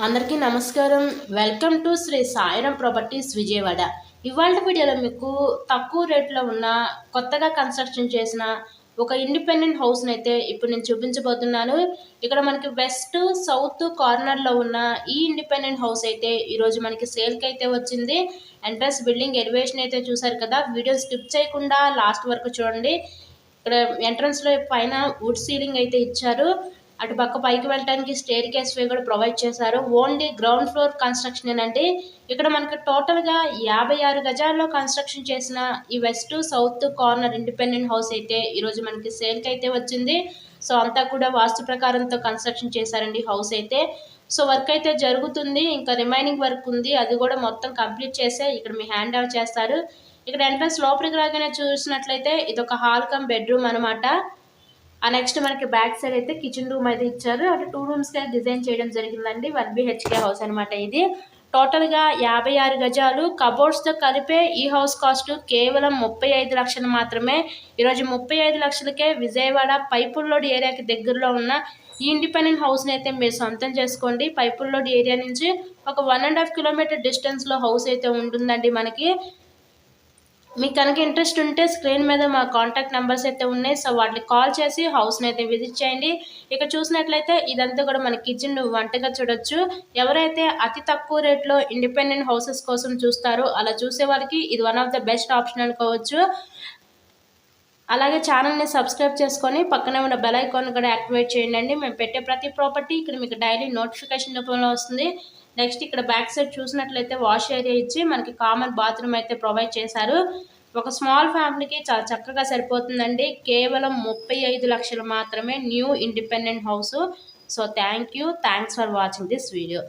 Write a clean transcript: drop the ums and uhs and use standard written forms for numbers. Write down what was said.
అందరికీ నమస్కారం. Welcome to Shri Sairam properties Vijayawada. ఇవాళ వీడియోలో మీకు తక్కువ రేట్లో ఉన్న కొత్తగా కన్స్ట్రక్షన్ చేసిన ఒక ఇండిపెండెంట్ హౌస్ని అయితే ఇప్పుడు నేను చూపించబోతున్నాను. ఇక్కడ మనకి వెస్ట్ సౌత్ కార్నర్లో ఉన్న ఈ ఇండిపెండెంట్ హౌస్ అయితే ఈరోజు మనకి సేల్కి అయితే వచ్చింది. ఎంట్రన్స్ బిల్డింగ్ ఎలివేషన్ అయితే చూసారు కదా. వీడియో స్కిప్ చేయకుండా లాస్ట్ వరకు చూడండి. ఇక్కడ ఎంట్రన్స్లో పైన వుడ్ సీలింగ్ అయితే ఇచ్చారు. అటు పక్క పైకి వెళ్ళడానికి స్టేర్ కేస్ వే కూడా ప్రొవైడ్ చేశారు. ఓన్లీ గ్రౌండ్ ఫ్లోర్ కన్స్ట్రక్షన్ అండి. ఇక్కడ మనకి టోటల్గా 56 గజాల్లో కన్స్ట్రక్షన్ చేసిన ఈ west south corner independent house అయితే ఈరోజు మనకి సేల్కి అయితే వచ్చింది. సో అంతా కూడా వాస్తు ప్రకారంతో కన్స్ట్రక్షన్ చేశారండి హౌస్ అయితే. సో వర్క్ అయితే జరుగుతుంది, ఇంకా రిమైనింగ్ వర్క్ ఉంది, అది కూడా మొత్తం కంప్లీట్ చేసే ఇక్కడ మీ హ్యాండ్ ఓవర్ చేస్తారు. ఇక్కడ ఎంట్రన్స్ లోపలికి రాగానే చూసినట్లయితే ఇది ఒక హాల్ కమ్ బెడ్రూమ్ అనమాట. ఆ నెక్స్ట్ మనకి బ్యాక్ సైడ్ అయితే కిచెన్ రూమ్ అయితే ఇచ్చారు. అటు 2 రూమ్స్గా డిజైన్ చేయడం జరిగిందండి. 1 BHK హౌస్ అనమాట ఇది. టోటల్గా 56 గజాలు కబోర్డ్స్తో కలిపే ఈ హౌస్ కాస్ట్ కేవలం 35 లక్షలు మాత్రమే. ఈరోజు 35 లక్షలకే విజయవాడ పైపుల్లోడ్ ఏరియాకి దగ్గరలో ఉన్న ఈ ఇండిపెండెంట్ హౌస్ని అయితే మీరు సొంతం చేసుకోండి. పైపుల్లోడ్ ఏరియా నుంచి ఒక 1.5 కిలోమీటర్ డిస్టెన్స్లో హౌస్ అయితే ఉంటుందండి మనకి. మీకు కనుక ఇంట్రెస్ట్ ఉంటే స్క్రీన్ మీద మా కాంటాక్ట్ నెంబర్స్ అయితే ఉన్నాయి. సో వాటిని కాల్ చేసి హౌస్ని అయితే విజిట్ చేయండి. ఇక చూసినట్లయితే ఇదంతా కూడా మన కిచెన్ వంటగా చూడొచ్చు. ఎవరైతే అతి తక్కువ రేట్లో ఇండిపెండెంట్ హౌసెస్ కోసం చూస్తారో అలా చూసే వాళ్ళకి ఇది one of the best option అనుకోవచ్చు. అలాగే ఛానల్ని సబ్స్క్రైబ్ చేసుకొని పక్కనే ఉన్న బెల్ ఐకాన్ కూడా యాక్టివేట్ చేయండి. మేము పెట్టే ప్రతి ప్రాపర్టీ ఇక్కడ మీకు డైలీ నోటిఫికేషన్ రూపంలో వస్తుంది. నెక్స్ట్ ఇక్కడ బ్యాక్ సైడ్ చూసినట్లయితే వాష్ ఏరియా ఇచ్చి మనకి కామన్ బాత్రూమ్ అయితే ప్రొవైడ్ చేశారు. ఒక స్మాల్ ఫ్యామిలీకి చాలా చక్కగా సరిపోతుందండి. కేవలం 35 లక్షలు మాత్రమే new independent house. So thanks for watching this video.